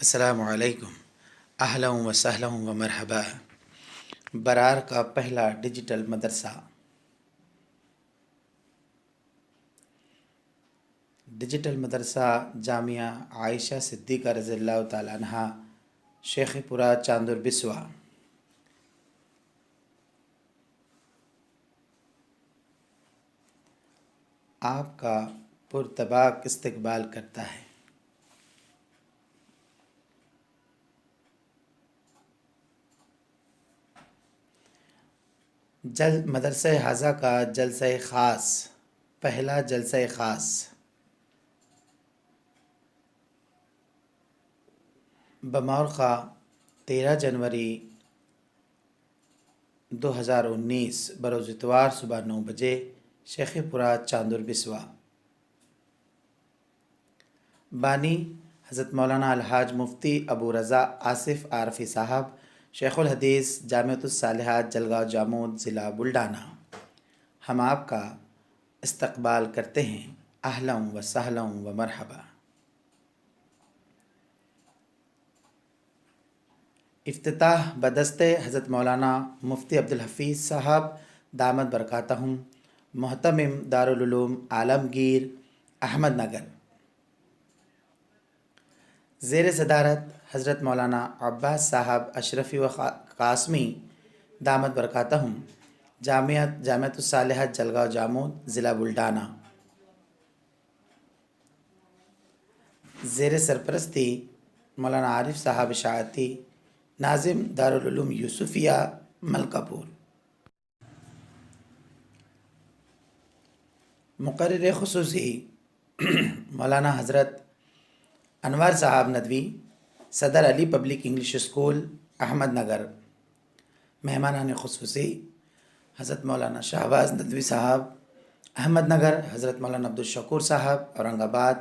السلام علیکم، اہلا و سہلا و مرحبا۔ برار کا پہلا ڈیجیٹل مدرسہ۔ ڈیجیٹل مدرسہ جامعہ عائشہ صدیقہ رضی اللہ تعالیٰ عنہ، شیخ پورہ چاندر بسوا۔ آپ کا پرتباک استقبال کرتا ہے۔ مدرسہ حاضہ کا جلسہ خاص، پہلا جلسہ خاص۔ بمورخہ 13 جنوری 2019 بروز اتوار صبح 9 بجے، شیخ پورہ چاندر بسوا۔ بانی حضرت مولانا الحاج مفتی ابو رضا آصف عارفی صاحب، شیخ الحدیث جامعۃ الصالحات جلگاؤں جامود ضلع بلڈانہ۔ ہم آپ کا استقبال کرتے ہیں، اہلا و سہلا و مرحبا۔ افتتاح بدست حضرت مولانا مفتی عبدالحفیظ صاحب دامت برکاتہم، محتمم دارالعلوم عالمگیر احمد نگر۔ زیر صدارت حضرت مولانا عباس صاحب اشرفی و قاسمی دامت برکاتہم، جامعۃ الصالحات جلگاؤں جامود ضلع بلڈانہ۔ زیر سرپرستی مولانا عارف صاحب اشاعتی، ناظم دارالعلوم یوسفیہ ملکہ پور۔ مقرر خصوصی مولانا حضرت انور صاحب ندوی، صدر Ali public English school Ahmed Nagar. مہمانان خصوصی حضرت مولانا شہباز ندوی صاحب احمد نگر، حضرت مولانا عبدالشکور صاحب اورنگ آباد،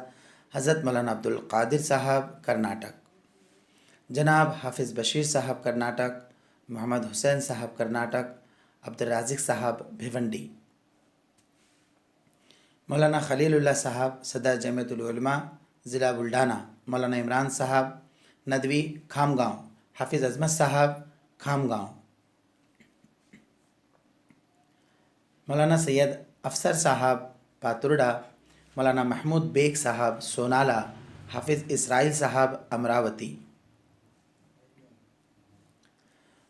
حضرت مولانا عبدالقادر صاحب کرناٹک، جناب حافظ بشیر صاحب کرناٹک، محمد حسین صاحب کرناٹک، عبدالرازق صاحب بھیونڈی۔ مولانا خلیل اللہ صاحب صدر جمعیت العلماء ضلع بلڈانہ، مولانا عمران صاحب ندوی کھام گاؤں، حافظ عظمت صاحب کھام گاؤں، مولانا سید افسر صاحب پاترڈا، مولانا محمود بیگ صاحب سونالہ، حافظ اسرائیل صاحب امراوتی،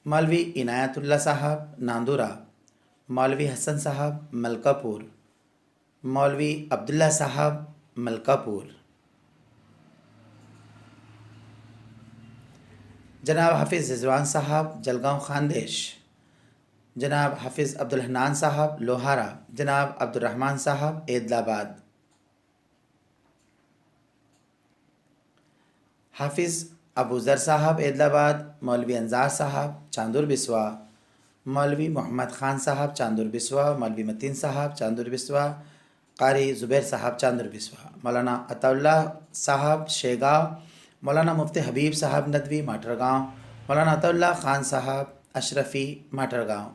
مولوی عنایت اللہ صاحب ناندورہ، مولوی حسن صاحب ملکہ پور، مولوی عبداللہ صاحب ملکہ پور، جناب حافظ رضوان صاحب جلگاؤں خاندیش، جناب حافظ عبدالحنان صاحب لوہارہ، جناب عبدالرحمن صاحب عیدل آباد، حافظ ابو ذر صاحب عیدل آباد، مولوی انظار صاحب چاندر بسوا، مولوی محمد خان صاحب چاندر بسوا، مولوی متین صاحب چاندر بسوا، قاری زبیر صاحب چاندر بسوا، مولانا عطا اللہ صاحب شیگاؤں، مولانا مفتی حبیب صاحب ندوی ماٹر گاؤں، مولانا عطا اللہ خان صاحب اشرفی ماٹر گاؤں۔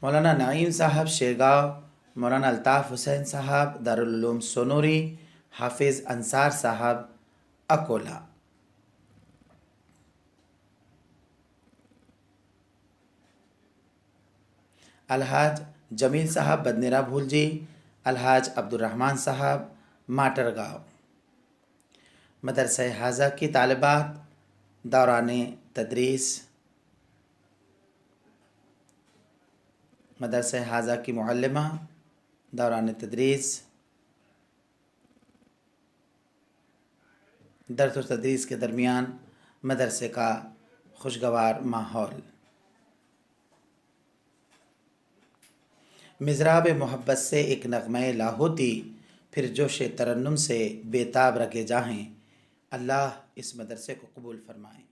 مولانا نعیم صاحب شیرگاؤں، مولانا الطاف حسین صاحب دارالعلوم سونوری، حافظ انصار صاحب اکولہ۔ الحاج جمیل صاحب بدنیرا بھولجی، الحاج عبدالرحمن صاحب ماٹر گاؤں۔ مدرسہ حاضہ کی طالبات دوران تدریس، مدرسہ حاضہ کی معلمہ دوران تدریس، درس و تدریس کے درمیان مدرسے کا خوشگوار ماحول، مضراب محبت سے ایک نغمہ لاہوتی، پھر جوش ترنم سے بے تاب رگے جاہیں۔ اللہ اس مدرسے کو قبول فرمائیں۔